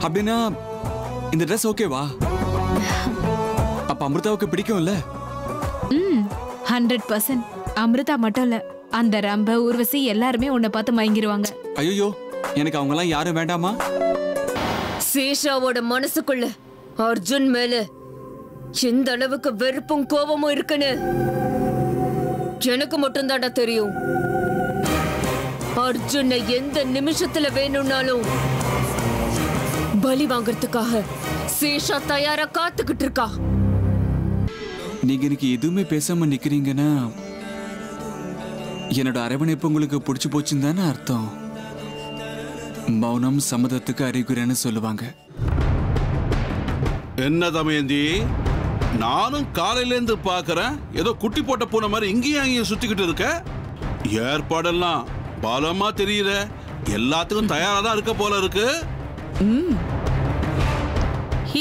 அப்படின்னா இந்த ட்ரெஸ் ஓகேவா? அப்ப அமிர்தாவுக்கு பிடிக்கும்ல? 100%. அமிர்தா மட்டும் இல்ல, அந்த ரம்ப ஊர்வசி எல்லாருமே உன்னை பார்த்து மயங்கிருவாங்க. ஐயோ, எனக்கு அவங்க எல்லாம் யாரும் வேண்டாமா? சேஷாவோட மனசுக்குள்ள அர்ஜுன் மேல எந்த அளவுக்கு வெறுப்பும் கோபமும் இருக்குன்னு எனக்கு மட்டும்தான்டா தெரியும். அர்ஜுனை எந்த நிமிஷத்துல வேணும்னாலும் பலி வாங்கறதுக்காக சேஷா தயாரா காத்துக்கிட்டு இருக்கா. நீங்க எனக்கு எதுவுமே பேசாம நிக்கிறீங்கன்னா என்னோட அரவணைப்பு உங்களுக்கு பிடிச்சு போச்சுன்னு தானே அர்த்தம். மௌனம் சம்மதத்துக்கு அறிகுறின்னு சொல்லுவாங்க. என்ன தமயந்தி, நானும் காலையில இருந்து பாக்குறேன், ஏதோ குட்டி போட்ட பூனை மாதிரி இங்கேயும் அங்கேயும் சுத்திக்கிட்டு இருக்க. ஏற்பாடெல்லாம் பலமா தெரியுற, எல்லாத்துக்கும் தயாரா தான் இருக்க போல இருக்கு.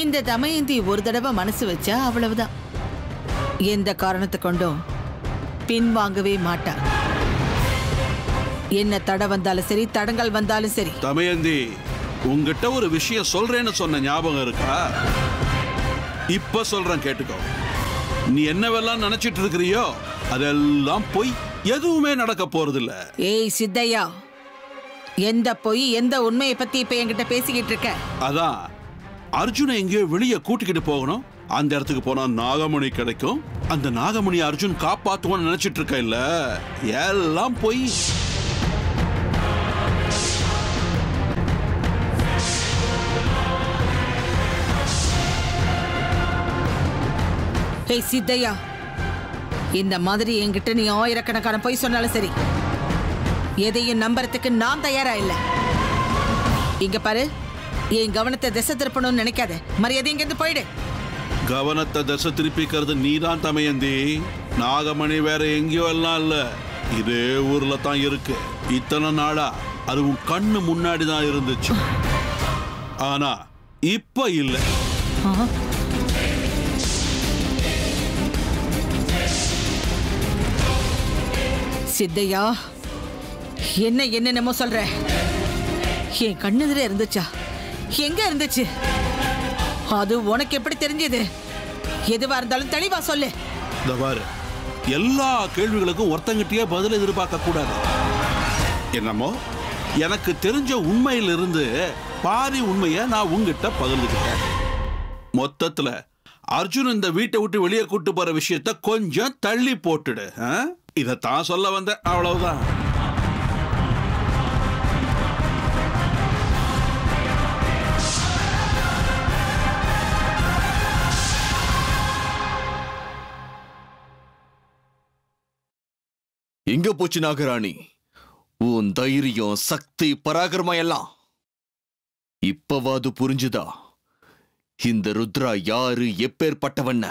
இந்த தமயந்தி ஒரு தடவை மனசு வச்சா அவ்வளவுதான், எந்த காரணத்தை கொண்டும் பின்வாங்கவே மாட்டா. என்ன தடை வந்தாலும் சரி, தடங்கள் வந்தாலும் சரி. தமயந்தி, உங்ககிட்ட ஒரு விஷயம் சொல்றேன்னு சொன்ன ஞாபகம் இருக்கா? இப்ப சொல்றேன் கேட்டுக்கோ. நீ என்னவெல்லாம் நினைச்சிட்டு இருக்கிறியோ அதெல்லாம் பொய், எதுவுமே நடக்க போறதில்ல. ஏய் சித்தையா, எந்த பொய் எந்த உண்மையை பத்தி இப்ப என்கிட்ட பேசிக்கிட்டு இருக்க? அதான் அர்ஜுனை எங்கேயோ வெளியே கூட்டிக்கிட்டு போகணும். அந்த இடத்துக்கு போனா நாகமணி கிடைக்கும். அந்த நாகமணி அர்ஜுன் காப்பாத்துவான்னு நினைச்சிட்டு இருக்க இல்ல, எல்லாம் பொய். ஏய் சித்தையா, இந்த மாதிரி என்கிட்ட நீ ஆயிரக்கணக்கான பொய் சொன்னாலும் சரி, எதையும் நம்புறதுக்கு நான் தயாரா இல்ல. இங்க பாரு, என் கவனத்தை திசை திருப்பணும்னு நினைக்காத. மரியாதை இங்கிருந்து போயிடு. கவனத்தை திசை திருப்பிக்கிறது நீதான் தமயந்தி. நாகமணி வேற எங்கேயோ எல்லாம் இல்ல, இதே ஊர்ல தான் இருக்கு. இத்தனை நாளா அது உன் கண்ணு முன்னாடி தான் இருந்துச்சு. ஆனா இப்ப இல்ல. சித்தையா, என்ன என்னென்னமோ சொல்ற? என் கண்ணெதிர இருந்துச்சா? எங்க இருந்துச்சு? அது உனக்கு எப்படி தெரிஞ்சது? எதுவா இருந்தாலும் தெளிவா சொல்லு. பாரு, எல்லா கேள்விகளுக்கும் ஒருத்தங்கிட்டயே பதில் எதிர்பார்க்க கூடாது. என்னமோ எனக்கு தெரிஞ்ச உண்மையிலிருந்து பாதி உண்மையை நான் உங்ககிட்ட பகிர்ந்துக்கிட்டேன். மொத்தத்துல அர்ஜுன் இந்த வீட்டை விட்டு வெளியே கூட்டு போற விஷயத்த கொஞ்சம் தள்ளி போட்டுடு. இதத்தான் சொல்ல வந்த, அவ்வளவுதான். எங்க போச்சு நாகராணி உன் தைரியம், சக்தி, பராக்கிரமம் எல்லாம்? இப்பவாது புரிஞ்சுதா இந்த ருத்ரா யாரு, எப்பேற்பட்டவண்ண?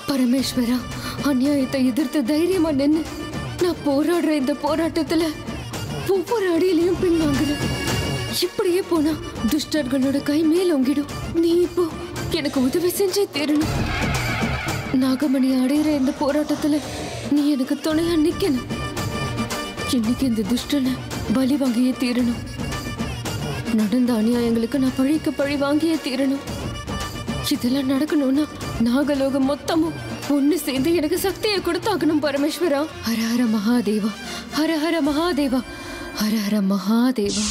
பரமேஸ்வரா, அநியாயத்தை எதிர்த்து தைரியமா நின்னு நான் போராடுற இந்த போராட்டத்துல ஒவ்வொரு அடியிலையும் பின்வாங்குறேன். இப்படியே போனா துஷ்டர்களோட கை மேல் ஓங்கிடும். நீ இப்போ எனக்கு உதவி செஞ்சே தீரணும். நாகமணி அடையிற இந்த போராட்டத்துல நீ எனக்கு துணையா நிக்கணும். இன்னைக்கு இந்த துஷ்டனை பலி வாங்கியே தீரணும். நடந்த அநியாயங்களுக்கு நான் பழிக்கு பழி வாங்கியே தீரணும். இதெல்லாம் நடக்கணும்னா நாகலோகம் மொத்தமும் ஒண்ணு சேர்ந்து எனக்கு சக்தியை கொடுத்தாக்கணும். பரமேஸ்வரா, ஹர ஹர மகாதேவா, ஹர ஹர மகாதேவா, ஹர ஹர மகாதேவா.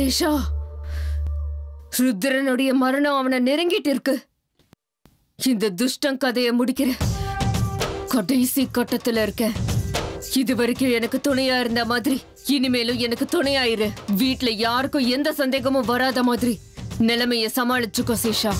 சேஷா, ருத்ரனுடைய மரணம் அவனை நெருங்கிட்டு இருக்கு. இந்த துஷ்டன் கதையை முடிக்கிற கடைசி கட்டத்துல இருக்க. இது வரைக்கும் எனக்கு துணையா இருந்த மாதிரி இனிமேலும் எனக்கு துணையாயிரு. வீட்ல யாருக்கும் எந்த சந்தேகமும் வராத மாதிரி நிலைமைய சமாளிச்சுக்கோ சேஷா.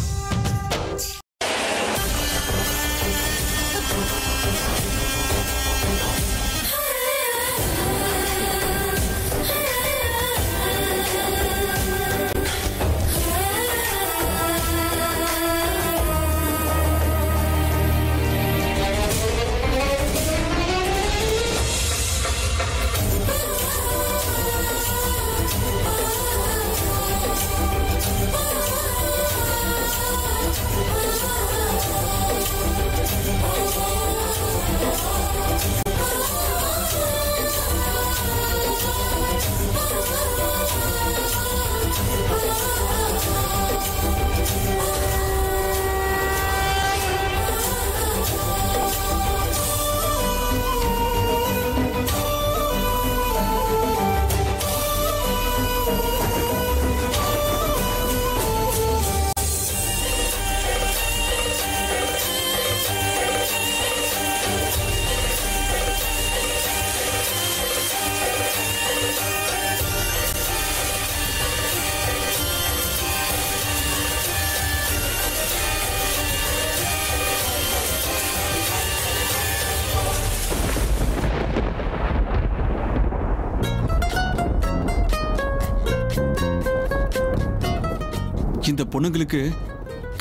இந்த பொண்ணுங்களுக்கு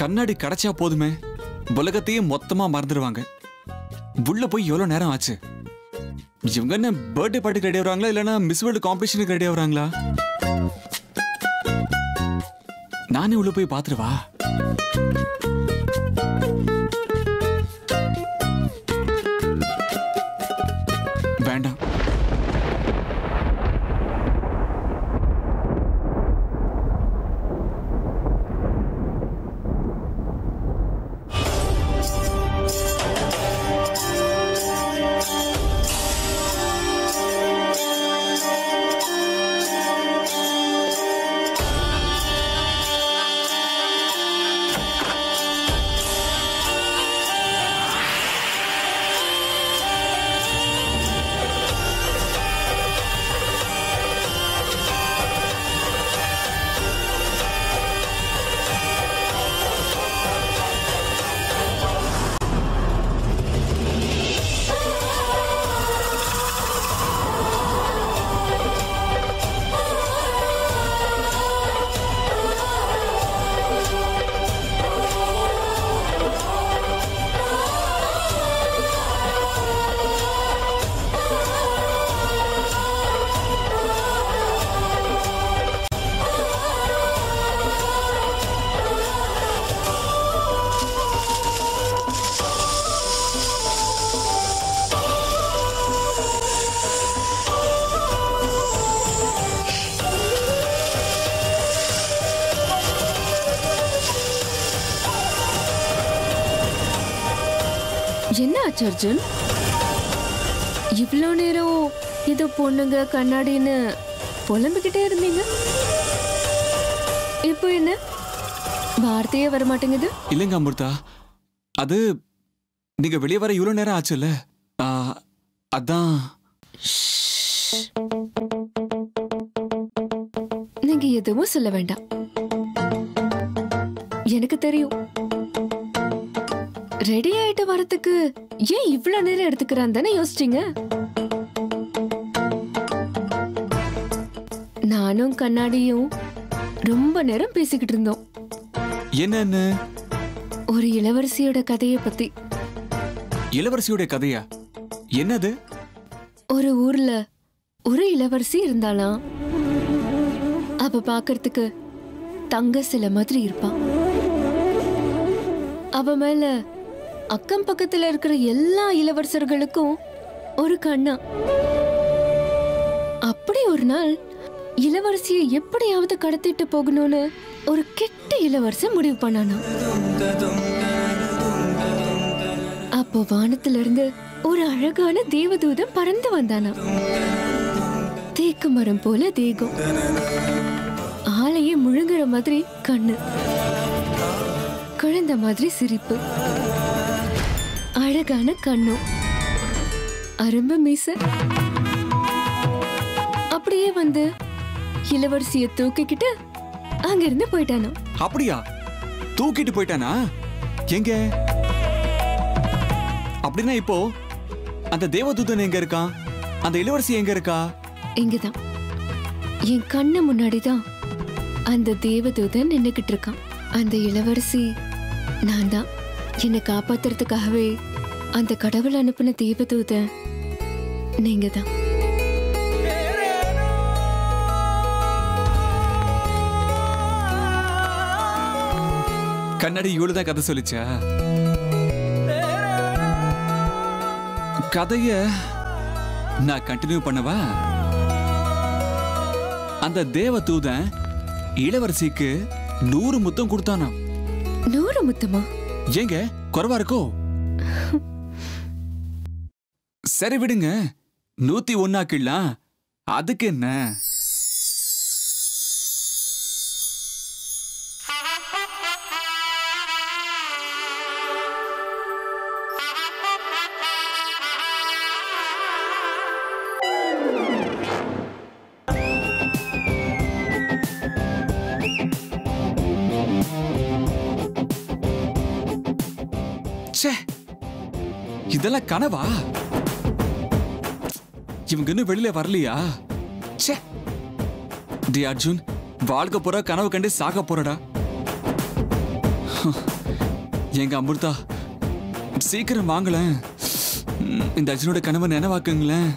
கண்ணாடி கிடைச்சா போதுமே, உலகத்தையும் மொத்தமா மறந்துடுவாங்க. உள்ள போய் எவ்வளவு நேரம் ஆச்சு? இவங்க என்ன பர்த்டே பார்ட்டிக்கு ரெடி ஆகுறாங்களா இல்லைன்னா மிஸ் வேர்ல்டு காம்படிஷனுக்கு ரெடி ஆகுறாங்களா? நானே உள்ள போய் பாத்துருவா. வேண்டாம், என்ன ஆச்சு அர்ஜுன்? இவ்வளோ நேரம் இது பொண்ணுங்க கண்ணாடின்னு புலம்பிக்கிட்டே இருந்தீங்க. இப்போ என்ன வார்த்தையே வர மாட்டேங்குது? இல்லைங்க அமிர்தா, அது நீங்க வெளியே வர இவ்வளவு நேரம் ஆச்சுல்ல, அதான். நீங்க எதுவும் சொல்ல வேண்டாம், எனக்கு தெரியும். ரெடி ஆயிட்டு வரதுக்கு ஏன் இவ்வளவு நேரம் எடுத்துக்கிறான் தானே யோசிச்சீங்க. நானும் கண்ணாடியும் ரொம்ப நேரம் பேசிக்கிட்டு இருந்தோம். என்னன்னு? ஒரு இளவரசியோட கதையை பத்தி. இளவரசியோட கதையா? என்னது? ஒரு ஊர்ல ஒரு இளவரசி இருந்தாலாம். அவ பாக்கிறதுக்கு தங்க சிலை மாதிரி இருப்பான். அவ மேல அக்கம் பக்கத்துல இருக்கிற எல்லா இளவரசர்களுக்கும் ஒரு கண்ணா. அப்படி ஒரு நாள் இளவரசியை எப்படியாவது கடத்திட்டு போகணும்னு ஒரு கெட்ட இளவரசன் முடிவு பண்ணானா. அப்போ வானத்துல இருந்து ஒரு அழகான தேவதூதன் பறந்து வந்தானா. தேக்கு மரம் போல தேகம். முழுங்குற மாதிரி கண்ணு, குழந்தை மாதிரி சிரிப்பு, அழகான கண்ணும், அரும்பு மீச. அப்படியே வந்து இளவரசிய தூக்கிக்கிட்டு அங்கிருந்து போயிட்டானோ. அப்படியா? தூக்கிட்டு போயிட்டானா? எங்க? அப்படின்னா இப்போ அந்த தேவதூதன் எங்க இருக்கான்? அந்த இளவரசி எங்க இருக்கா? இங்கதான் என் கண்ணு முன்னாடிதான் அந்த தேவதூதன் நின்னுகிட்டு இருக்கான். அந்த இளவரசி நான் தான். என்னை காப்பாத்துறதுக்காகவே அந்த கடவுள் அனுப்பின தேவதூதன் நீங்க தான். கண்ணாடி இவ்வளவுதான் கதை சொல்லிச்சா? கதைய நான் கண்டினியூ பண்ணவா? அந்த தேவதூதன் இளவரசிக்கு 100 முத்தம் கொடுத்தானா? 100 முத்தமா? ஏங்க குறைவா இருக்கோ? சரி விடுங்க, 101 ஆக்கிடலாம். அதுக்கு என்ன? இதெல்லாம் கனவா? இவங்க இன்னும் வெளியில வரலையா? ச்சே, டி அர்ஜுன், வாழ்க்கை பூரா கனவு கண்டு சாக போறடா. எங்க அமிர்தா, சீக்கிரம் வாங்கலேன். இந்த அர்ஜுனோட கனவை நினைவாக்குங்களேன்.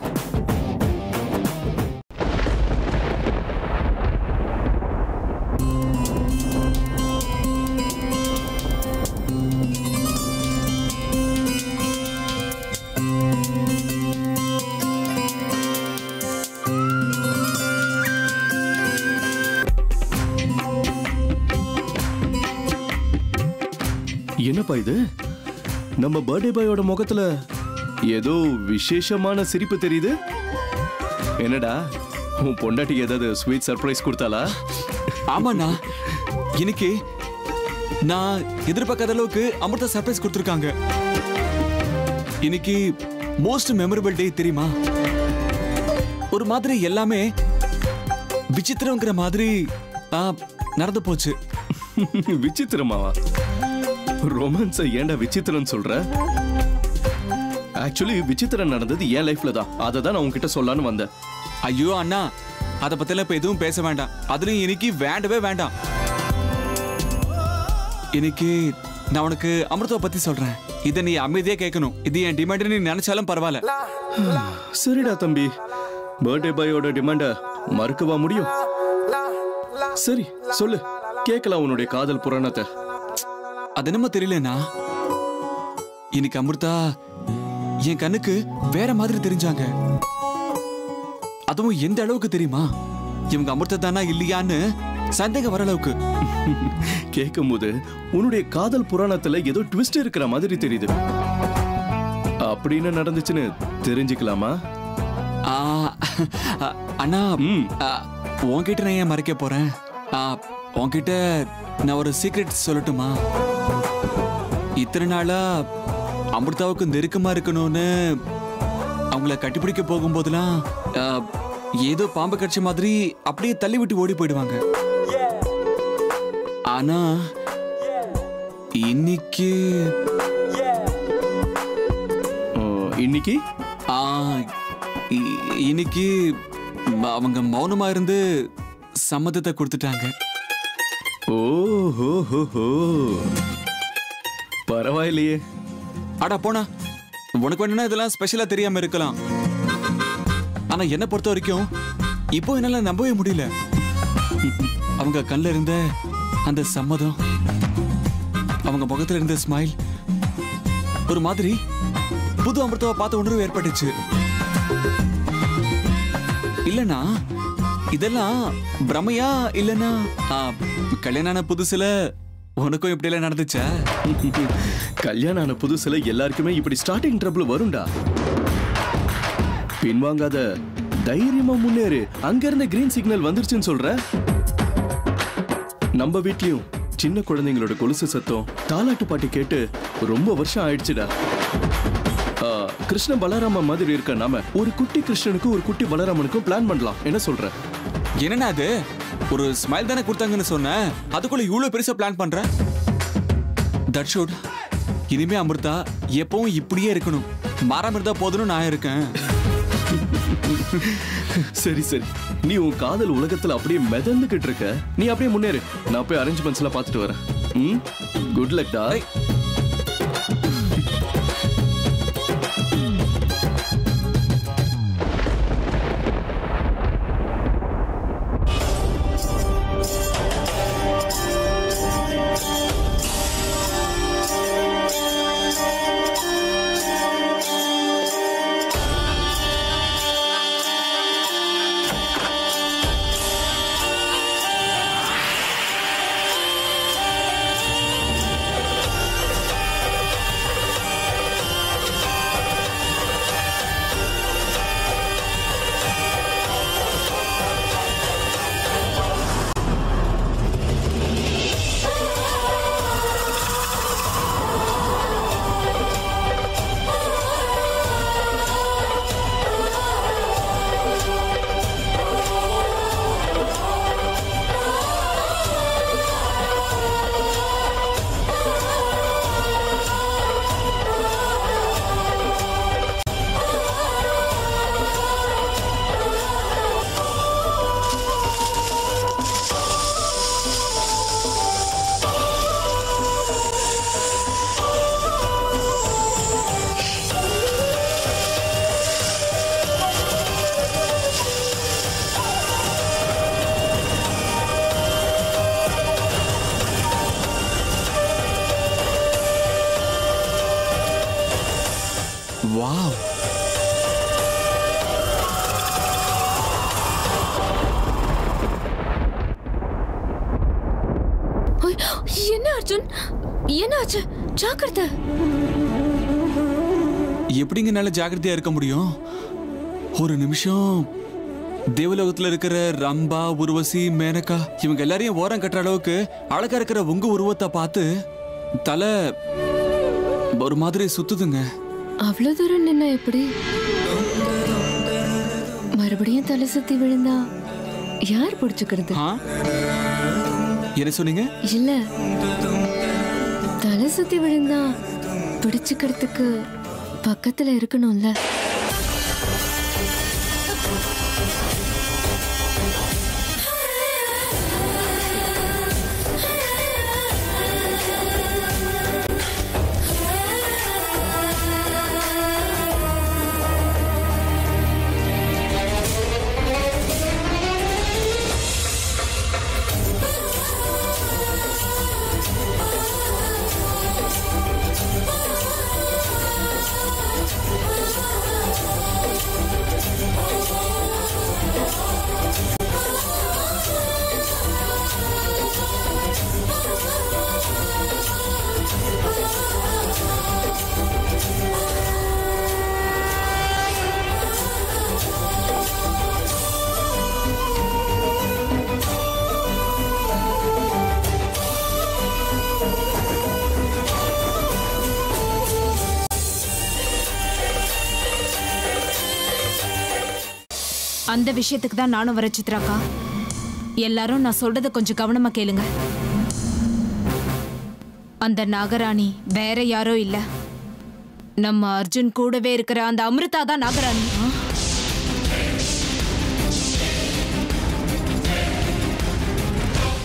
என்னப்பா இது? நம்ம பர்த்டே பாயோட முகத்துல ஏதோ விசேஷமான சிரிப்பு தெரியுது. என்னடா, உன் பொண்டாட்டிக்கு ஏதாவது ஸ்வீட் சர்ப்ரைஸ் கொடுத்தாளா? ஆமாண்ணா, இன்னைக்கு நான் எதிர்பார்க்காத அளவுக்கு அமிர்தா சர்ப்ரைஸ் கொடுத்துருக்காங்க. இன்னைக்கு மோஸ்ட் மெமரபிள் டே தெரியுமா? ஒரு மாதிரி எல்லாமே விசித்திரங்கிற மாதிரி நடந்து போச்சு. விசித்திரமாவா? ரொமான்ஸை ஏன்டா விசித்திரம் சொல்ற? ஆக்சுவலி விசித்திரம் நடந்தது என் லைஃப்ல தான். அதை தான் நான் உன்கிட்ட சொல்லலான்னு வந்தேன். ஐயோ அண்ணா, அதை பத்திலாம் இப்ப எதுவும் பேச வேண்டாம். அதுலயும் இன்னைக்கு வேண்டவே வேண்டாம். இன்னைக்கு நான் உனக்கு அமிர்தாவை பத்தி சொல்றேன். இதை நீ அமைதியா கேட்கணும். இது என் டிமாண்ட் நீ நினைச்சாலும் பரவாயில்ல. சரிடா தம்பி, பர்த்டே பாயோட டிமாண்ட மறுக்கவா முடியும்? சரி சொல்லு, கேட்கலாம் உன்னுடைய காதல் புராணத்தை. அது என்னமோ தெரியலண்ணா, இன்னைக்கு அமிர்தா என் கண்ணுக்கு வேற மாதிரி தெரிஞ்சாங்க. அதுவும் எந்த அளவுக்கு தெரியுமா? இவங்க அமிர்தா தானா இல்லையான்னு சந்தேகம் வர அளவுக்கு. கேட்கும் போது உன்னுடைய காதல் புராணத்துல ஏதோ ட்விஸ்ட் இருக்கிற மாதிரி தெரியுது. அப்படின்னு நடந்துச்சுன்னு தெரிஞ்சுக்கலாமா? அண்ணா, உன்கிட்ட நான் ஏன் மறைக்க போறேன்? உன்கிட்ட நான் ஒரு சீக்ரெட் சொல்லட்டுமா? இத்தனை நாளா அமிர்தாவுக்கு நெருக்கமா இருக்கணும்னு அவங்கள கட்டிப்பிடிக்க போகும்போதெல்லாம் ஏதோ பாம்பு கட்சி மாதிரி அப்படியே தள்ளி விட்டு ஓடி போயிடுவாங்க. ஆனா இன்னைக்கு இன்னைக்கு அவங்க மௌனமா இருந்து சம்மதத்தை கொடுத்துட்டாங்க. ஓஹோ, பரவாயில்லையே. அடா போனா, உனக்கு வேணும்னா இதெல்லாம் ஸ்பெஷலா தெரியாம இருக்கலாம். ஆனா என்ன பொறுத்த வரைக்கும் இப்போ என்னால நம்பவே முடியல. அவங்க கண்ணில் இருந்த அந்த சம்மதம், அவங்க முகத்துல இருந்த ஸ்மைல், ஒரு மாதிரி புது அமிர்தாவை பார்த்த உணர்வு ஏற்பட்டுச்சு. இல்லனா இதெல்லாம் பிரமையா? இல்லனா கல்யாண புதுசுல உனக்கும் இப்படி எல்லாம் நடந்துச்சா? கல்யாணம் ஆன புதுசுல எல்லாருக்குமே இப்படி ஸ்டார்டிங் ட்ரபிள் வரும்டா. பின்வாங்காத, தைரியமா முன்னேறு. அங்க இருந்த கிரீன் சிக்னல் வந்துருச்சுன்னு சொல்ற. நம்ம வீட்லயும் சின்ன குழந்தைங்களோட கொலுசு சத்தம் தாலாட்டு பாட்டு கேட்டு ரொம்ப வருஷம் ஆயிடுச்சுடா. கிருஷ்ண பலராம மாதிரி இருக்க நாம ஒரு குட்டி கிருஷ்ணனுக்கும் ஒரு குட்டி பலராமனுக்கும் பிளான் பண்ணலாம். என்ன சொல்ற? என்னன்னா அது ஒரு ஸ்மைல் தானே கொடுத்தாங்கன்னு சொன்ன, அதுக்குள்ள இவ்வளவு பெருசா பிளான் பண்ற? That should. இனிமே அமிர்தா எப்பவும் இப்படியே இருக்கணும், மாறாம இருந்தா போதும்னு நான் இருக்கேன். சரி சரி, நீ உன் காதல் உலகத்துல அப்படியே மிதந்துகிட்டு இருக்க. நீ அப்படியே முன்னேறு, நான் போய் அரேஞ்ச்மெண்ட்ஸ் எல்லாம் பார்த்துட்டு வரேன். குட் லக் டா. வாவ், என்ன அர்ஜுன், என்ன ஆச்சு? ஜாக்கிரதை. எப்படிங்க நல்ல ஜாக்கிரதையா இருக்க முடியும்? ஒரு நிமிஷம். தேவலோகத்துல இருக்கிற ரம்பா, உர்வசி, மேனகா இவங்க எல்லாரையும் ஓரம் கட்டுற அளவுக்கு அழகா இருக்கிற உங்க உருவத்தை பார்த்து தலை ஒரு மாதிரி சுத்துதுங்க. அவ்வளவு தூரம் நின்னா எப்படி? மறுபடியும் தலை சுத்தி விழுந்தா யார் பிடிச்சுக்கிறது? என்ன சொன்னீங்க? இல்ல, தலை சுத்தி விழுந்தா பிடிச்சுக்கிறதுக்கு பக்கத்துல இருக்கணும்ல. அந்த விஷயத்துக்கு தான் நானும் வர சித்ராக்கா. எல்லாரும் நான் சொல்றத கொஞ்சம் கவனமா கேளுங்க. அந்த நாகராணி வேற யாரோ இல்ல, நம்ம அர்ஜுன் கூடவே இருக்கிற அந்த அமிர்தா தான் நாகராணி.